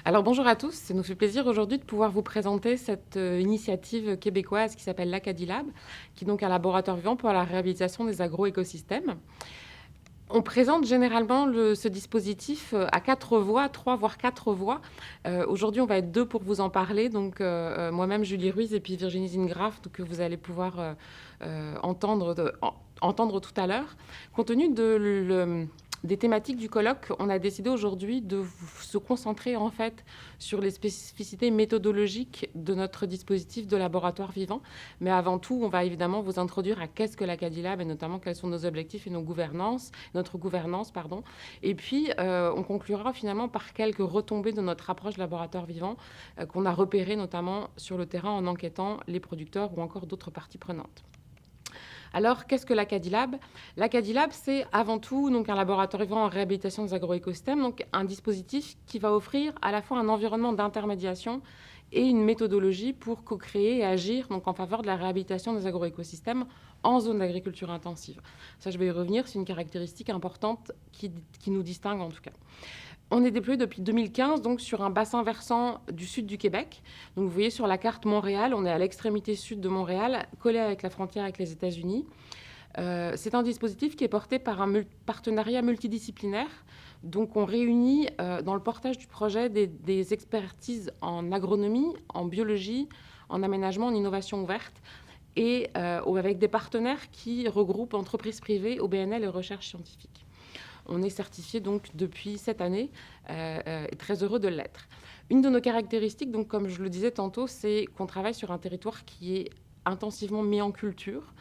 Alors bonjour à tous, ça nous fait plaisir aujourd'hui de pouvoir vous présenter cette initiative québécoise qui s'appelle l'Acadilab, qui est donc un laboratoire vivant pour la réhabilitation des agroécosystèmes. On présente généralement ce dispositif à 4 voix, 3 voire 4 voix. Aujourd'hui, on va être deux pour vous en parler, donc moi-même Julie Ruiz et puis Virginie Zingraf, que vous allez pouvoir entendre tout à l'heure. Compte tenu des thématiques du colloque, on a décidé aujourd'hui de se concentrer en fait sur les spécificités méthodologiques de notre dispositif de laboratoire vivant. Mais avant tout, on va évidemment vous introduire à qu'est-ce que l'Acadilab et notamment quels sont nos objectifs et notre gouvernance. Et puis, on conclura finalement par quelques retombées de notre approche laboratoire vivant qu'on a repérées notamment sur le terrain en enquêtant les producteurs ou encore d'autres parties prenantes. Alors, qu'est-ce que l'Acadilab? L'Acadilab, c'est avant tout donc, un laboratoire vivant en réhabilitation des agroécosystèmes, donc un dispositif qui va offrir à la fois un environnement d'intermédiation et une méthodologie pour co-créer et agir donc, en faveur de la réhabilitation des agroécosystèmes en zone d'agriculture intensive. Ça, je vais y revenir, c'est une caractéristique importante qui nous distingue en tout cas. On est déployé depuis 2015 donc, sur un bassin versant du sud du Québec. Donc, vous voyez sur la carte Montréal, on est à l'extrémité sud de Montréal, collé avec la frontière avec les États-Unis. C'est un dispositif qui est porté par un partenariat multidisciplinaire. Donc, on réunit dans le portage du projet des expertises en agronomie, en biologie, en aménagement, en innovation ouverte, et avec des partenaires qui regroupent entreprises privées, OBNL et recherche scientifique. On est certifié donc depuis cette année et très heureux de l'être. Une de nos caractéristiques, donc, comme je le disais tantôt, c'est qu'on travaille sur un territoire qui est intensivement mis en culture.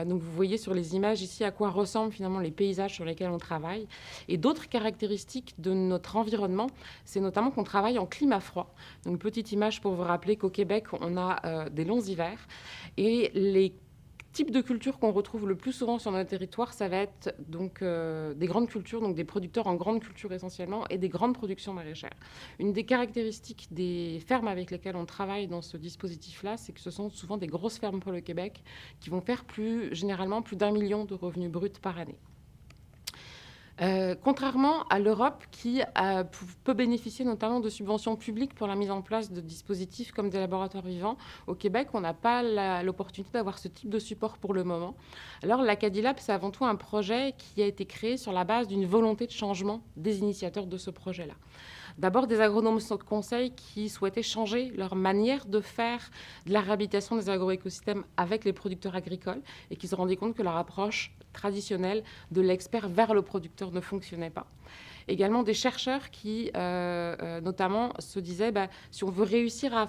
Donc vous voyez sur les images ici à quoi ressemblent finalement les paysages sur lesquels on travaille. Et d'autres caractéristiques de notre environnement, c'est notamment qu'on travaille en climat froid. Donc petite image pour vous rappeler qu'au Québec, on a des longs hivers. Et les type de culture qu'on retrouve le plus souvent sur notre territoire, ça va être donc des grandes cultures, donc des producteurs en grande culture essentiellement, et des grandes productions maraîchères. Une des caractéristiques des fermes avec lesquelles on travaille dans ce dispositif-là, c'est que ce sont souvent des grosses fermes pour le Québec qui vont faire généralement plus d'1 million de revenus bruts par année. Contrairement à l'Europe qui peut bénéficier notamment de subventions publiques pour la mise en place de dispositifs comme des laboratoires vivants, au Québec, on n'a pas l'opportunité d'avoir ce type de support pour le moment. Alors l'Acadilab, c'est avant tout un projet qui a été créé sur la base d'une volonté de changement des initiateurs de ce projet-là. D'abord, des agronomes de conseil qui souhaitaient changer leur manière de faire de la réhabilitation des agroécosystèmes avec les producteurs agricoles et qui se rendaient compte que leur approche traditionnelle de l'expert vers le producteur ne fonctionnait pas. Également des chercheurs qui, notamment, se disaient si on veut réussir à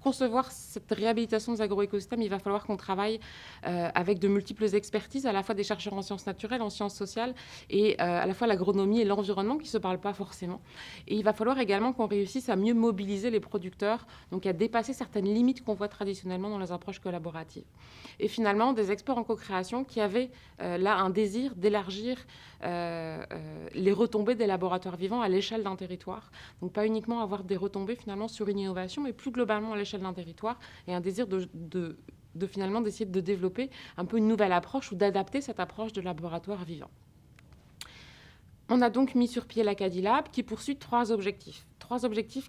concevoir cette réhabilitation des agroécosystèmes, il va falloir qu'on travaille avec de multiples expertises, à la fois des chercheurs en sciences naturelles, en sciences sociales, et à la fois l'agronomie et l'environnement qui ne se parlent pas forcément. Et il va falloir également qu'on réussisse à mieux mobiliser les producteurs, donc à dépasser certaines limites qu'on voit traditionnellement dans les approches collaboratives. Et finalement, des experts en co-création qui avaient là un désir d'élargir les retombées des laboratoires vivants à l'échelle d'un territoire. Donc pas uniquement avoir des retombées finalement sur une innovation, mais plus globalement à l'échelle d'un territoire, et un désir finalement d'essayer de développer un peu une nouvelle approche ou d'adapter cette approche de laboratoire vivant. On a donc mis sur pied l'Acadilab qui poursuit trois objectifs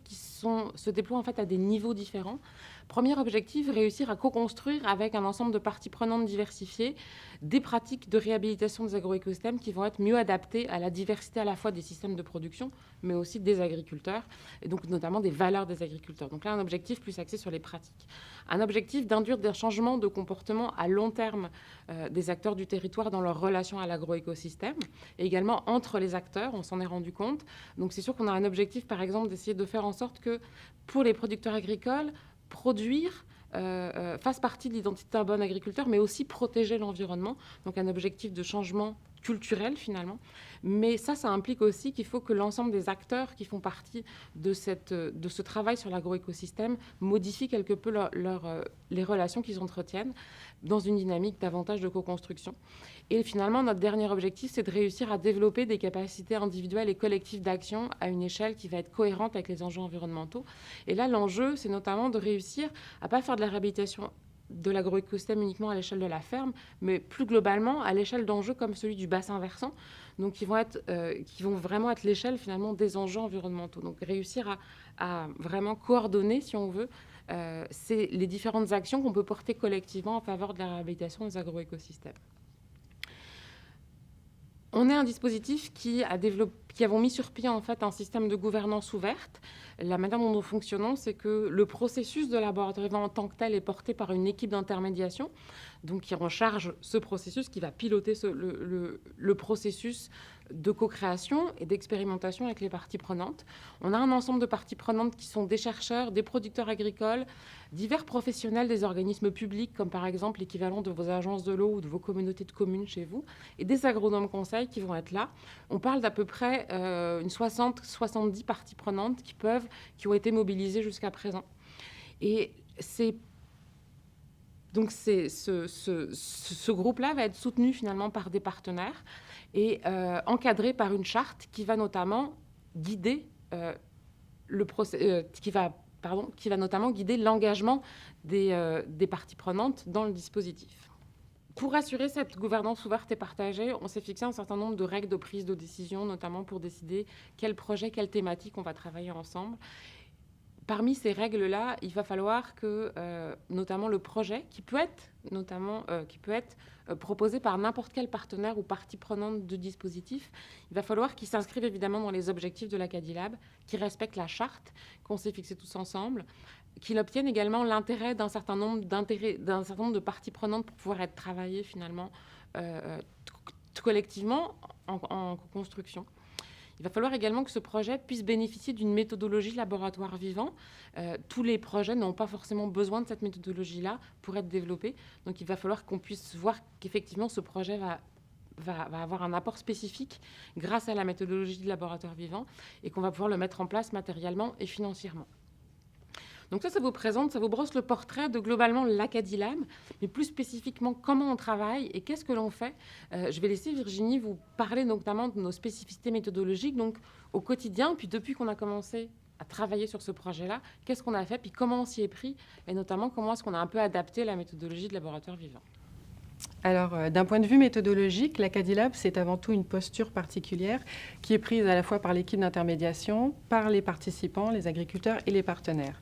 qui se déploient en fait à des niveaux différents. Premier objectif, réussir à co-construire avec un ensemble de parties prenantes diversifiées des pratiques de réhabilitation des agroécosystèmes qui vont être mieux adaptées à la diversité à la fois des systèmes de production, mais aussi des agriculteurs, et donc notamment des valeurs des agriculteurs. Donc là, un objectif plus axé sur les pratiques. Un objectif d'induire des changements de comportement à long terme des acteurs du territoire dans leur relation à l'agroécosystème, et également entre les acteurs, on s'en est rendu compte. Donc c'est sûr qu'on a un objectif, par exemple, d'essayer de faire en sorte que pour les producteurs agricoles, produire fasse partie de l'identité d'un bon agriculteur, mais aussi protéger l'environnement. Donc un objectif de changement culturel finalement. Mais ça implique aussi qu'il faut que l'ensemble des acteurs qui font partie de ce travail sur l'agroécosystème modifient quelque peu les relations qu'ils entretiennent dans une dynamique davantage de co-construction. Et finalement, notre dernier objectif, c'est de réussir à développer des capacités individuelles et collectives d'action à une échelle qui va être cohérente avec les enjeux environnementaux. Et là, l'enjeu, c'est notamment de réussir à ne pas faire de la réhabilitation de l'agroécosystème uniquement à l'échelle de la ferme, mais plus globalement à l'échelle d'enjeux comme celui du bassin versant, donc qui vont vraiment être l'échelle finalement des enjeux environnementaux. Donc réussir à vraiment coordonner, si on veut, c'est les différentes actions qu'on peut porter collectivement en faveur de la réhabilitation des agroécosystèmes. On est un dispositif qui avons mis sur pied en fait un système de gouvernance ouverte. La manière dont nous fonctionnons, c'est que le processus de laboratoire vivant en tant que tel est porté par une équipe d'intermédiation, donc qui en charge ce processus, qui va piloter le processus de co-création et d'expérimentation avec les parties prenantes. On a un ensemble de parties prenantes qui sont des chercheurs, des producteurs agricoles, divers professionnels des organismes publics, comme par exemple l'équivalent de vos agences de l'eau ou de vos communautés de communes chez vous, et des agronomes conseils qui vont être là. On parle d'à peu près une 60-70 parties prenantes qui ont été mobilisées jusqu'à présent. Et donc ce groupe-là va être soutenu finalement par des partenaires et encadré par une charte qui va notamment guider l'engagement des parties prenantes dans le dispositif. Pour assurer cette gouvernance ouverte et partagée, on s'est fixé un certain nombre de règles de prise de décision, notamment pour décider quel projet, quelle thématique on va travailler ensemble. Parmi ces règles-là, il va falloir que, notamment le projet, qui peut être proposé par n'importe quel partenaire ou partie prenante du dispositif, il va falloir qu'il s'inscrive évidemment dans les objectifs de l'Acadilab, qu'il respecte la charte qu'on s'est fixée tous ensemble, qu'il obtienne également l'intérêt d'un certain nombre de parties prenantes pour pouvoir être travaillé finalement collectivement en co-construction. Il va falloir également que ce projet puisse bénéficier d'une méthodologie laboratoire vivant. Tous les projets n'ont pas forcément besoin de cette méthodologie-là pour être développés. Donc il va falloir qu'on puisse voir qu'effectivement ce projet va avoir un apport spécifique grâce à la méthodologie du laboratoire vivant et qu'on va pouvoir le mettre en place matériellement et financièrement. Donc ça vous brosse le portrait de globalement l'Acadilab, mais plus spécifiquement comment on travaille et qu'est-ce que l'on fait. Je vais laisser Virginie vous parler notamment de nos spécificités méthodologiques, donc au quotidien, puis depuis qu'on a commencé à travailler sur ce projet-là, qu'est-ce qu'on a fait, puis comment on s'y est pris, et notamment comment est-ce qu'on a un peu adapté la méthodologie de laboratoire vivant. Alors, d'un point de vue méthodologique, l'Acadilab, c'est avant tout une posture particulière qui est prise à la fois par l'équipe d'intermédiation, par les participants, les agriculteurs et les partenaires.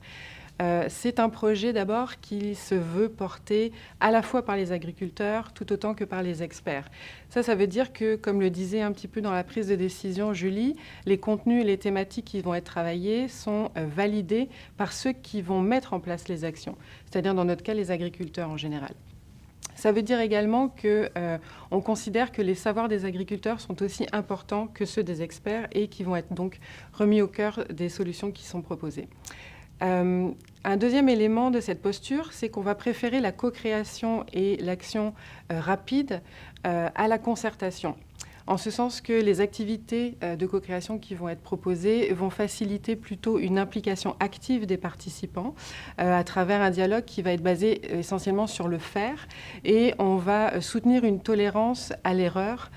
C'est un projet d'abord qui se veut porter à la fois par les agriculteurs tout autant que par les experts. Ça veut dire que, comme le disait un petit peu dans la prise de décision Julie, les contenus et les thématiques qui vont être travaillés sont validés par ceux qui vont mettre en place les actions, c'est-à-dire dans notre cas les agriculteurs en général. Ça veut dire également qu'on considère que les savoirs des agriculteurs sont aussi importants que ceux des experts et qui vont être donc remis au cœur des solutions qui sont proposées. Un deuxième élément de cette posture, c'est qu'on va préférer la co-création et l'action rapide à la concertation. En ce sens que les activités de co-création qui vont être proposées vont faciliter plutôt une implication active des participants à travers un dialogue qui va être basé essentiellement sur le faire, et on va soutenir une tolérance à l'erreur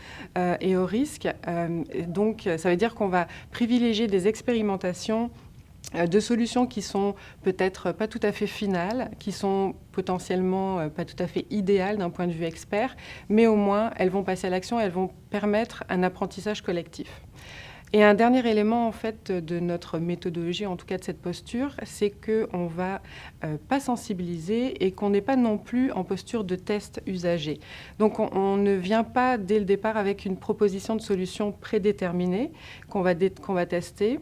et au risque. Donc ça veut dire qu'on va privilégier des expérimentations de solutions qui sont peut-être pas tout à fait finales, qui sont potentiellement pas tout à fait idéales d'un point de vue expert, mais au moins elles vont passer à l'action, elles vont permettre un apprentissage collectif. Et un dernier élément en fait de notre méthodologie, en tout cas de cette posture, c'est qu'on ne va pas sensibiliser et qu'on n'est pas non plus en posture de test usagé. Donc on ne vient pas dès le départ avec une proposition de solution prédéterminée qu'on va tester.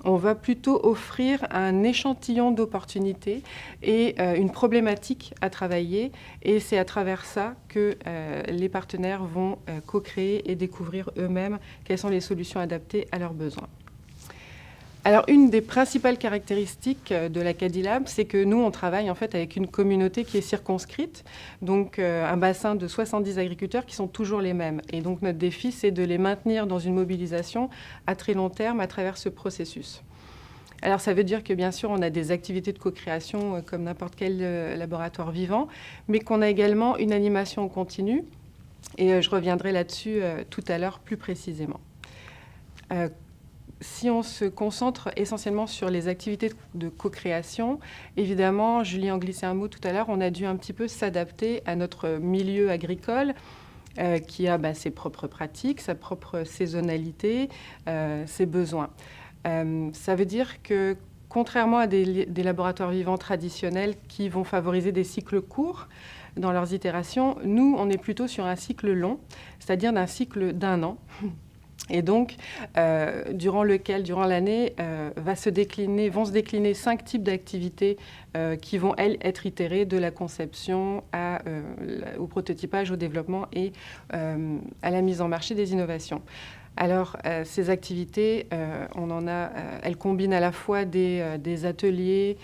On va plutôt offrir un échantillon d'opportunités et une problématique à travailler. Et c'est à travers ça que les partenaires vont co-créer et découvrir eux-mêmes quelles sont les solutions adaptées à leurs besoins. Alors, une des principales caractéristiques de l'Acadilab, c'est que nous, on travaille en fait avec une communauté qui est circonscrite, donc un bassin de 70 agriculteurs qui sont toujours les mêmes. Et donc, notre défi, c'est de les maintenir dans une mobilisation à très long terme à travers ce processus. Alors, ça veut dire que, bien sûr, on a des activités de co-création comme n'importe quel laboratoire vivant, mais qu'on a également une animation continue. Et je reviendrai là-dessus tout à l'heure plus précisément. si on se concentre essentiellement sur les activités de co-création, évidemment, Julie en glissait un mot tout à l'heure, on a dû un petit peu s'adapter à notre milieu agricole qui a ses propres pratiques, sa propre saisonnalité, ses besoins. Ça veut dire que contrairement à des laboratoires vivants traditionnels qui vont favoriser des cycles courts dans leurs itérations, nous, on est plutôt sur un cycle long, c'est-à-dire d'un cycle d'1 an. Et donc, durant l'année, vont se décliner 5 types d'activités qui vont, elles, être itérées de la conception au prototypage, au développement et à la mise en marché des innovations. Alors, ces activités, elles combinent à la fois des ateliers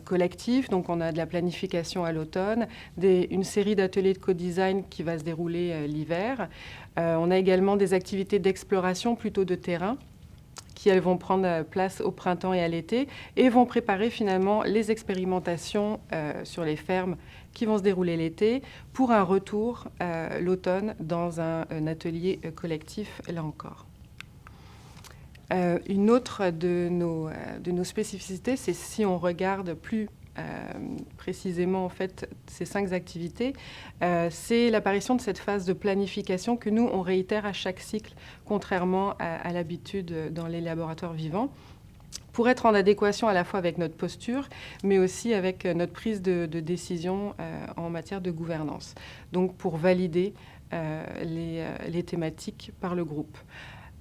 collectifs, donc on a de la planification à l'automne, une série d'ateliers de co-design qui va se dérouler l'hiver. On a également des activités d'exploration plutôt de terrain qui, elles, vont prendre place au printemps et à l'été et vont préparer finalement les expérimentations sur les fermes qui vont se dérouler l'été pour un retour l'automne dans un atelier collectif, là encore. Une autre de nos spécificités, c'est si on regarde plus précisément en fait ces 5 activités, c'est l'apparition de cette phase de planification que nous, on réitère à chaque cycle, contrairement à l'habitude dans les laboratoires vivants, pour être en adéquation à la fois avec notre posture, mais aussi avec notre prise de décision en matière de gouvernance. Donc pour valider les thématiques par le groupe.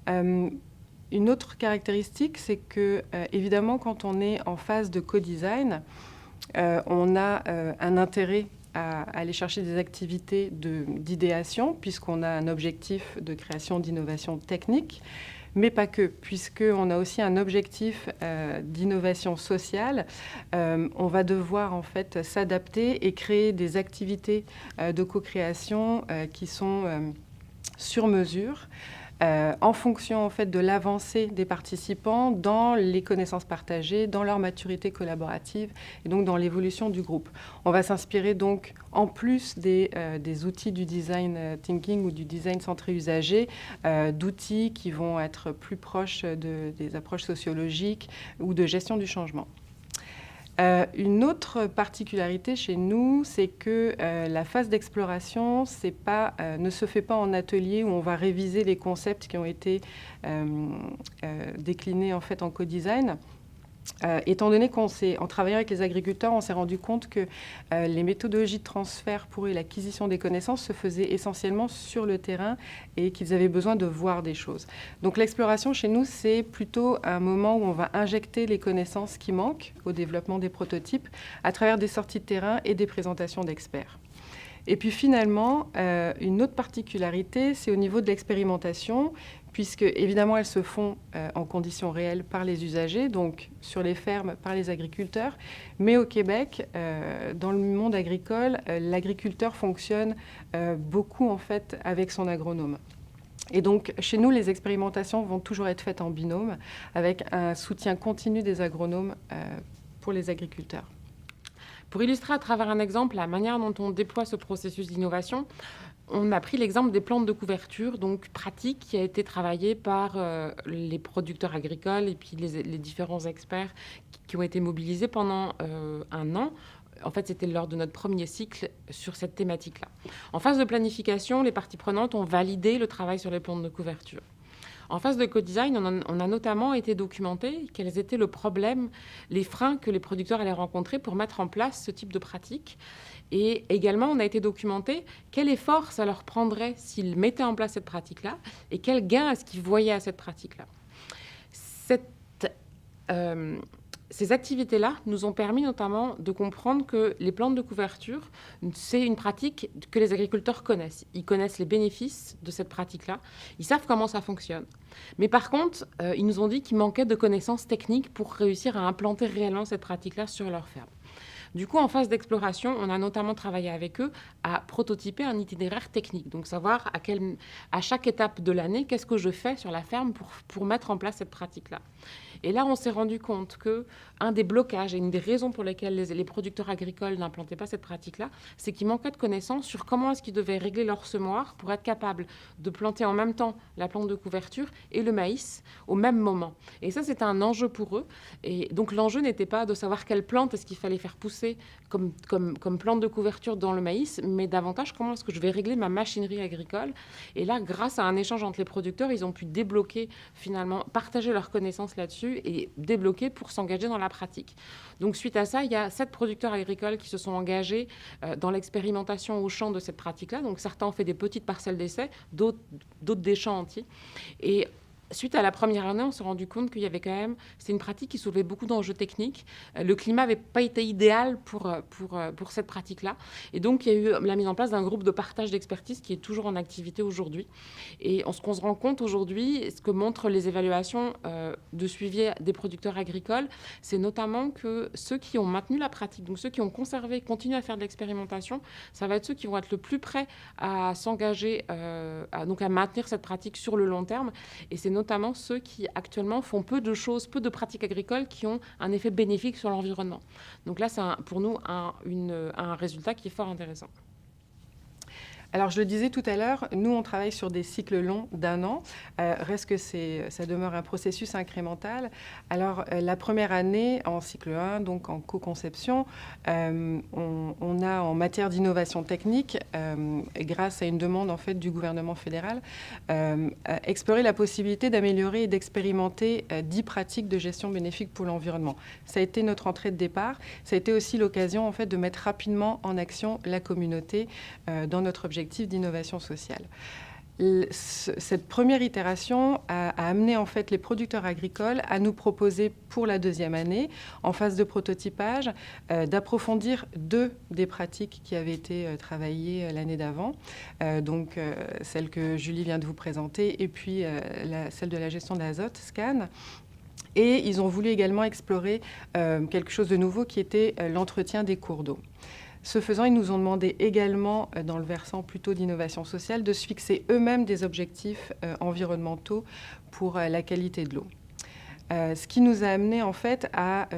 Une autre caractéristique, c'est que, évidemment, quand on est en phase de co-design, on a un intérêt à aller chercher des activités d'idéation, puisqu'on a un objectif de création d'innovation technique, mais pas que, puisqu'on a aussi un objectif d'innovation sociale. On va devoir en fait s'adapter et créer des activités de co-création qui sont sur mesure, en fonction en fait de l'avancée des participants dans les connaissances partagées, dans leur maturité collaborative et donc dans l'évolution du groupe. On va s'inspirer donc, en plus des outils du design thinking ou du design centré usager, d'outils qui vont être plus proches des approches sociologiques ou de gestion du changement. Une autre particularité chez nous, c'est que la phase d'exploration ne se fait pas en atelier où on va réviser les concepts qui ont été déclinés en fait en co-design. Étant donné qu'en travaillant avec les agriculteurs, on s'est rendu compte que les méthodologies de transfert pour eux et l'acquisition des connaissances se faisaient essentiellement sur le terrain et qu'ils avaient besoin de voir des choses. Donc l'exploration chez nous, c'est plutôt un moment où on va injecter les connaissances qui manquent au développement des prototypes à travers des sorties de terrain et des présentations d'experts. Et puis finalement, une autre particularité, c'est au niveau de l'expérimentation, puisque évidemment elles se font en conditions réelles par les usagers, donc sur les fermes par les agriculteurs. Mais au Québec, dans le monde agricole, l'agriculteur fonctionne beaucoup en fait avec son agronome. Et donc chez nous, les expérimentations vont toujours être faites en binôme, avec un soutien continu des agronomes pour les agriculteurs. Pour illustrer à travers un exemple la manière dont on déploie ce processus d'innovation, on a pris l'exemple des plantes de couverture, donc pratique, qui a été travaillé par les producteurs agricoles et puis les différents experts qui ont été mobilisés pendant 1 an. En fait, c'était lors de notre premier cycle sur cette thématique-là. En phase de planification, les parties prenantes ont validé le travail sur les plantes de couverture. En phase de co-design, on a notamment été documenté quels étaient le problème, les freins que les producteurs allaient rencontrer pour mettre en place ce type de pratique. Et également, on a été documenté quel effort ça leur prendrait s'ils mettaient en place cette pratique-là et quel gain est-ce qu'ils voyaient à cette pratique-là. Ces activités-là nous ont permis notamment de comprendre que les plantes de couverture, c'est une pratique que les agriculteurs connaissent. Ils connaissent les bénéfices de cette pratique-là. Ils savent comment ça fonctionne. Mais par contre, ils nous ont dit qu'il manquait de connaissances techniques pour réussir à implanter réellement cette pratique-là sur leur ferme. Du coup, en phase d'exploration, on a notamment travaillé avec eux à prototyper un itinéraire technique. Donc, savoir à chaque étape de l'année, qu'est-ce que je fais sur la ferme pour mettre en place cette pratique-là. Et là, on s'est rendu compte qu'un des blocages et une des raisons pour lesquelles les producteurs agricoles n'implantaient pas cette pratique-là, c'est qu'ils manquaient de connaissances sur comment est-ce qu'ils devaient régler leur semoir pour être capables de planter en même temps la plante de couverture et le maïs au même moment. Et ça, c'était un enjeu pour eux. Et donc, l'enjeu n'était pas de savoir quelle plante est-ce qu'il fallait faire pousser comme plante de couverture dans le maïs, mais davantage comment est-ce que je vais régler ma machinerie agricole. Et là, grâce à un échange entre les producteurs, ils ont pu débloquer, finalement, partager leurs connaissances là-dessus et débloquer pour s'engager dans la pratique. Donc, suite à ça, il y a 7 producteurs agricoles qui se sont engagés dans l'expérimentation au champ de cette pratique-là. Donc, certains ont fait des petites parcelles d'essai, d'autres des champs entiers. Et suite à la première année, on s'est rendu compte qu'il y avait quand même... C'est une pratique qui soulevait beaucoup d'enjeux techniques. Le climat n'avait pas été idéal pour cette pratique-là. Et donc, il y a eu la mise en place d'un groupe de partage d'expertise qui est toujours en activité aujourd'hui. Et ce qu'on se rend compte aujourd'hui, ce que montrent les évaluations de suivi des producteurs agricoles, c'est notamment que ceux qui ont maintenu la pratique, donc ceux qui ont conservé, continuent à faire de l'expérimentation, ça va être ceux qui vont être le plus prêts à s'engager, donc à maintenir cette pratique sur le long terme. Et c'est notamment ceux qui actuellement font peu de choses, peu de pratiques agricoles qui ont un effet bénéfique sur l'environnement. Donc là, c'est pour nous un résultat qui est fort intéressant. Alors, je le disais tout à l'heure, nous, on travaille sur des cycles longs d'1 an. Reste que ça demeure un processus incrémental. Alors, la première année, en cycle 1, donc en co-conception, on a en matière d'innovation technique, grâce à une demande en fait, du gouvernement fédéral, exploré la possibilité d'améliorer et d'expérimenter 10 pratiques de gestion bénéfique pour l'environnement. Ça a été notre entrée de départ. Ça a été aussi l'occasion en fait, de mettre rapidement en action la communauté dans notre objectif d'innovation sociale. Cette première itération a amené en fait les producteurs agricoles à nous proposer pour la deuxième année, en phase de prototypage, d'approfondir 2 des pratiques qui avaient été travaillées l'année d'avant, donc celle que Julie vient de vous présenter et puis celle de la gestion de l'azote, SCAN. Et ils ont voulu également explorer quelque chose de nouveau qui était l'entretien des cours d'eau. Ce faisant, ils nous ont demandé également, dans le versant plutôt d'innovation sociale, de se fixer eux-mêmes des objectifs environnementaux pour la qualité de l'eau. Ce qui nous a amené en fait à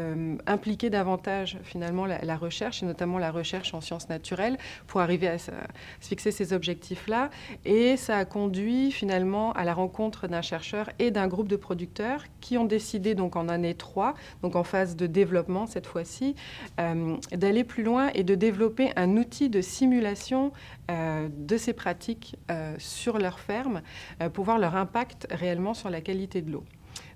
impliquer davantage finalement la recherche, et notamment la recherche en sciences naturelles, pour arriver à se fixer ces objectifs-là. Et ça a conduit finalement à la rencontre d'un chercheur et d'un groupe de producteurs qui ont décidé donc en année 3, donc en phase de développement cette fois-ci, d'aller plus loin et de développer un outil de simulation de ces pratiques sur leur ferme pour voir leur impact réellement sur la qualité de l'eau.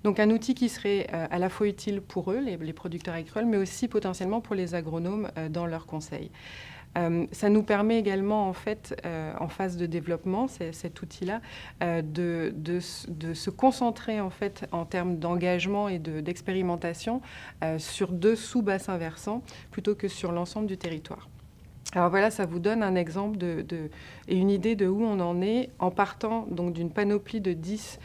Donc un outil qui serait à la fois utile pour eux, les producteurs agricoles, mais aussi potentiellement pour les agronomes dans leurs conseils. Ça nous permet également, en fait, en phase de développement, cet outil-là, de se concentrer, en fait, en termes d'engagement et d'expérimentation sur 2 sous-bassins versants plutôt que sur l'ensemble du territoire. Alors voilà, ça vous donne un exemple et une idée de où on en est en partant donc d'une panoplie de 10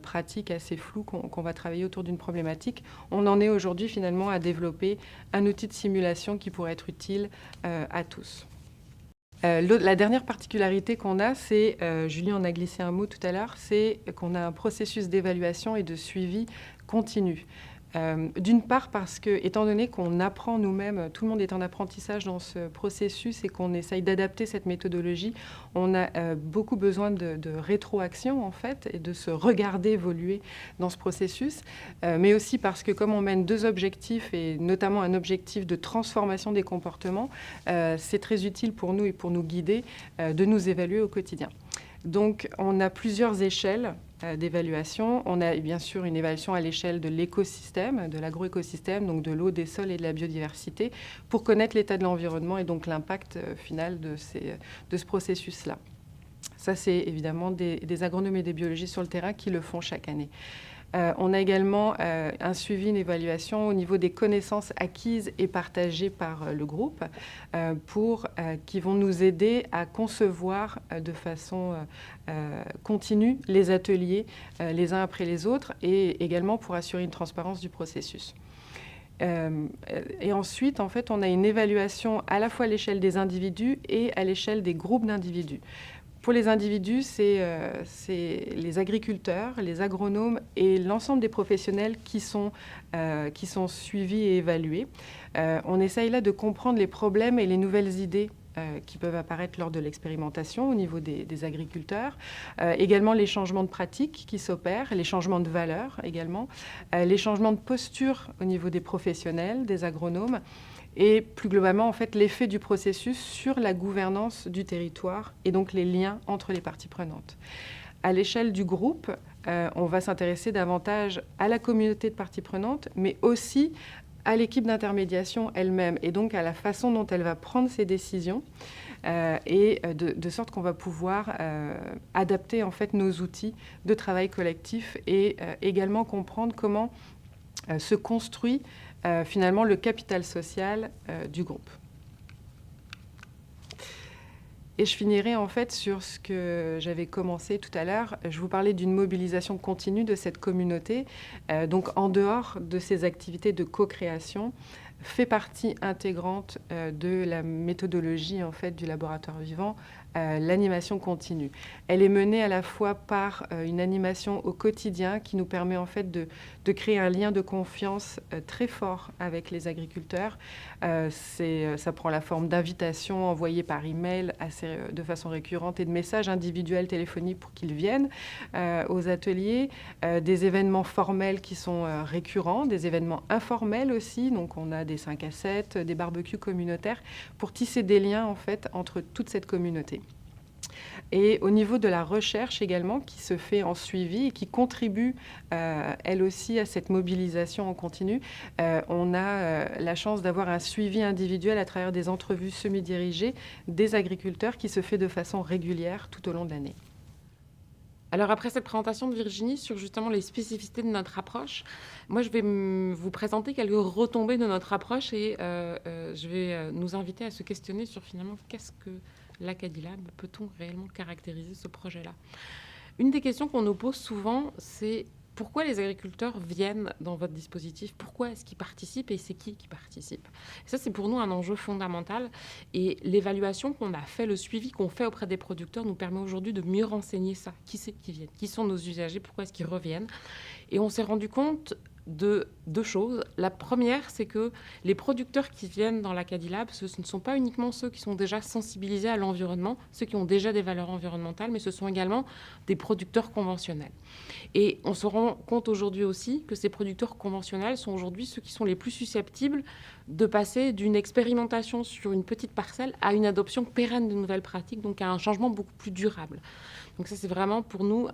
pratiques assez floues qu'on va travailler autour d'une problématique. On en est aujourd'hui finalement à développer un outil de simulation qui pourrait être utile à tous. La dernière particularité qu'on a, c'est, Julie en a glissé un mot tout à l'heure, c'est qu'on a un processus d'évaluation et de suivi continu. D'une part parce que, étant donné qu'on apprend nous-mêmes, tout le monde est en apprentissage dans ce processus et qu'on essaye d'adapter cette méthodologie, on a beaucoup besoin de rétroaction en fait et de se regarder évoluer dans ce processus, mais aussi parce que comme on mène 2 objectifs et notamment un objectif de transformation des comportements, c'est très utile pour nous et pour nous guider de nous évaluer au quotidien. Donc, on a plusieurs échelles d'évaluation. On a bien sûr une évaluation à l'échelle de l'écosystème, de l'agroécosystème, donc de l'eau, des sols et de la biodiversité, pour connaître l'état de l'environnement et donc l'impact final de ce processus-là. Ça, c'est évidemment des agronomes et des biologistes sur le terrain qui le font chaque année. On a également un suivi, une évaluation au niveau des connaissances acquises et partagées par le groupe qui vont nous aider à concevoir de façon continue les ateliers les uns après les autres et également pour assurer une transparence du processus. Et ensuite, en fait, on a une évaluation à la fois à l'échelle des individus et à l'échelle des groupes d'individus. Pour les individus, c'est les agriculteurs, les agronomes et l'ensemble des professionnels qui sont suivis et évalués. On essaye là de comprendre les problèmes et les nouvelles idées qui peuvent apparaître lors de l'expérimentation au niveau des agriculteurs. Également les changements de pratiques qui s'opèrent, les changements de valeurs également, les changements de posture au niveau des professionnels, des agronomes, et plus globalement, en fait, l'effet du processus sur la gouvernance du territoire et donc les liens entre les parties prenantes. À l'échelle du groupe, on va s'intéresser davantage à la communauté de parties prenantes, mais aussi à l'équipe d'intermédiation elle-même et donc à la façon dont elle va prendre ses décisions de sorte qu'on va pouvoir adapter en fait nos outils de travail collectif et également comprendre comment se construit finalement le capital social du groupe. Et je finirai en fait sur ce que j'avais commencé tout à l'heure. Je vous parlais d'une mobilisation continue de cette communauté, donc en dehors de ces activités de co-création, fait partie intégrante de la méthodologie en fait du laboratoire vivant, l'animation continue. Elle est menée à la fois par une animation au quotidien qui nous permet en fait de créer un lien de confiance très fort avec les agriculteurs. Ça prend la forme d'invitations envoyées par email de façon récurrente et de messages individuels téléphoniques pour qu'ils viennent aux ateliers, des événements formels qui sont récurrents, des événements informels aussi, donc on a des 5 à 7, des barbecues communautaires pour tisser des liens en fait entre toute cette communauté. Et au niveau de la recherche également, qui se fait en suivi et qui contribue, elle aussi, à cette mobilisation en continu, on a la chance d'avoir un suivi individuel à travers des entrevues semi-dirigées des agriculteurs qui se fait de façon régulière tout au long de l'année. Alors après cette présentation de Virginie sur justement les spécificités de notre approche, moi je vais vous présenter quelques retombées de notre approche et je vais nous inviter à se questionner sur finalement qu'est-ce que l'Acadilab, peut-on réellement caractériser ce projet-là? Une des questions qu'on nous pose souvent, c'est pourquoi les agriculteurs viennent dans votre dispositif? Pourquoi est-ce qu'ils participent et c'est qui participe? Et ça, c'est pour nous un enjeu fondamental. Et l'évaluation qu'on a fait, le suivi qu'on fait auprès des producteurs nous permet aujourd'hui de mieux renseigner ça. Qui c'est qui viennent? Qui sont nos usagers? Pourquoi est-ce qu'ils reviennent? Et on s'est rendu compte de 2 choses. La première, c'est que les producteurs qui viennent dans l'Acadilab, ce ne sont pas uniquement ceux qui sont déjà sensibilisés à l'environnement, ceux qui ont déjà des valeurs environnementales, mais ce sont également des producteurs conventionnels. Et on se rend compte aujourd'hui aussi que ces producteurs conventionnels sont aujourd'hui ceux qui sont les plus susceptibles de passer d'une expérimentation sur une petite parcelle à une adoption pérenne de nouvelles pratiques, donc à un changement beaucoup plus durable. Donc ça, c'est vraiment pour nous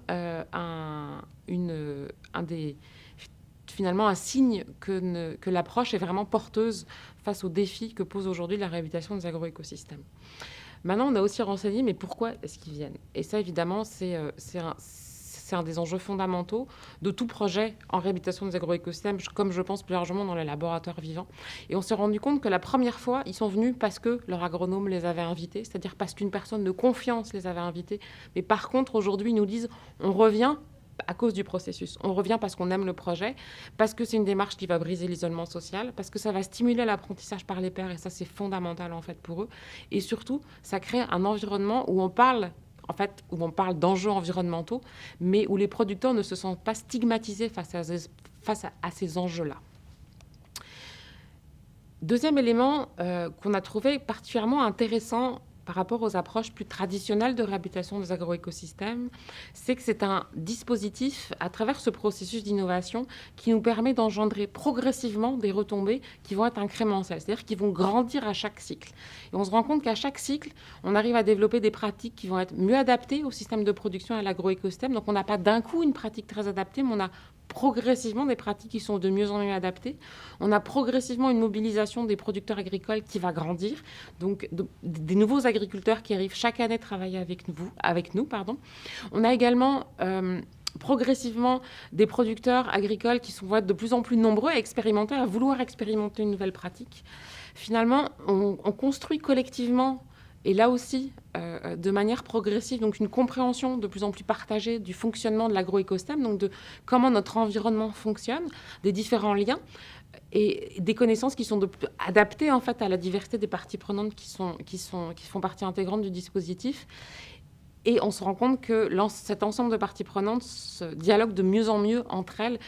finalement un signe que l'approche est vraiment porteuse face aux défis que pose aujourd'hui la réhabilitation des agroécosystèmes. Maintenant, on a aussi renseigné, mais pourquoi est-ce qu'ils viennent? Et ça, évidemment, c'est un des enjeux fondamentaux de tout projet en réhabilitation des agroécosystèmes, comme je pense plus largement dans les laboratoires vivants. Et on s'est rendu compte que la première fois, ils sont venus parce que leur agronome les avait invités, c'est-à-dire parce qu'une personne de confiance les avait invités. Mais par contre, aujourd'hui, ils nous disent, on revient à cause du processus. On revient parce qu'on aime le projet, parce que c'est une démarche qui va briser l'isolement social, parce que ça va stimuler l'apprentissage par les pairs, et ça, c'est fondamental, en fait, pour eux. Et surtout, ça crée un environnement où on parle d'enjeux environnementaux, mais où les producteurs ne se sentent pas stigmatisés face à ces enjeux-là. Deuxième élément qu'on a trouvé particulièrement intéressant par rapport aux approches plus traditionnelles de réhabilitation des agroécosystèmes, c'est que c'est un dispositif, à travers ce processus d'innovation, qui nous permet d'engendrer progressivement des retombées qui vont être incrémentielles, c'est-à-dire qui vont grandir à chaque cycle. Et on se rend compte qu'à chaque cycle, on arrive à développer des pratiques qui vont être mieux adaptées au système de production et à l'agroécosystème. Donc on n'a pas d'un coup une pratique très adaptée, mais on a progressivement des pratiques qui sont de mieux en mieux adaptées. On a progressivement une mobilisation des producteurs agricoles qui va grandir, donc des nouveaux agriculteurs qui arrivent chaque année travailler avec nous. On a également progressivement des producteurs agricoles qui vont être de plus en plus nombreux à expérimenter, à vouloir expérimenter une nouvelle pratique. Finalement, on construit collectivement, et là aussi, de manière progressive, donc une compréhension de plus en plus partagée du fonctionnement de l'agroécosystème, donc de comment notre environnement fonctionne, des différents liens, et des connaissances qui sont adaptées en fait à la diversité des parties prenantes qui font partie intégrante du dispositif. Et on se rend compte que cet ensemble de parties prenantes se dialogue de mieux en mieux entre elles,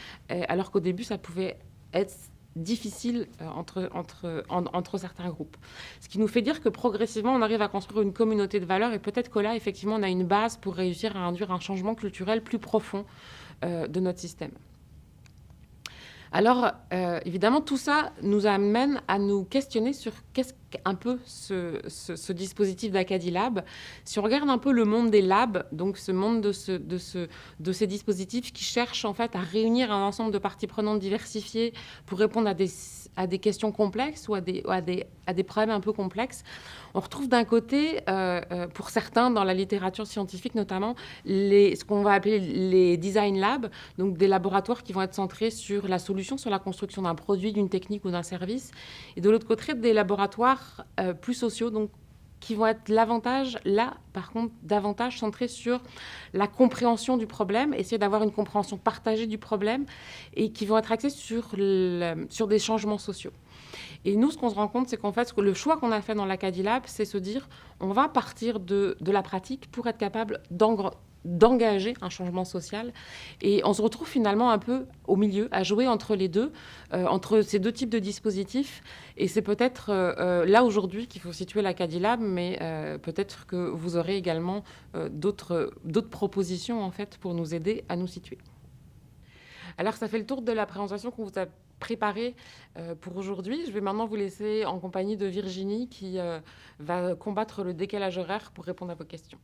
alors qu'au début, ça pouvait être difficile entre certains groupes. Ce qui nous fait dire que progressivement, on arrive à construire une communauté de valeurs et peut-être que là, effectivement, on a une base pour réussir à induire un changement culturel plus profond de notre système. Alors, évidemment, tout ça nous amène à nous questionner sur qu'est-ce qu'un peu ce dispositif d'Acadie Lab. Si on regarde un peu le monde des labs, donc ce monde de ces dispositifs qui cherchent en fait à réunir un ensemble de parties prenantes diversifiées pour répondre à des questions complexes ou à des problèmes un peu complexes, on retrouve d'un côté, pour certains dans la littérature scientifique notamment, ce qu'on va appeler les design labs, donc des laboratoires qui vont être centrés sur la solution, sur la construction d'un produit, d'une technique ou d'un service. Et de l'autre côté, des laboratoires plus sociaux, donc qui vont être par contre, davantage centrés sur la compréhension du problème, essayer d'avoir une compréhension partagée du problème, et qui vont être axés sur des changements sociaux. Et nous, ce qu'on se rend compte, c'est qu'en fait, le choix qu'on a fait dans l'Acadie Lab, c'est se dire, on va partir de la pratique pour être capable d'engager un changement social. Et on se retrouve finalement un peu au milieu, à jouer entre les deux, entre ces deux types de dispositifs. Et c'est peut-être là aujourd'hui qu'il faut situer l'Acadie Lab, mais peut-être que vous aurez également d'autres propositions en fait pour nous aider à nous situer. Alors, ça fait le tour de la présentation qu'on vous a préparée pour aujourd'hui. Je vais maintenant vous laisser en compagnie de Virginie qui va combattre le décalage horaire pour répondre à vos questions.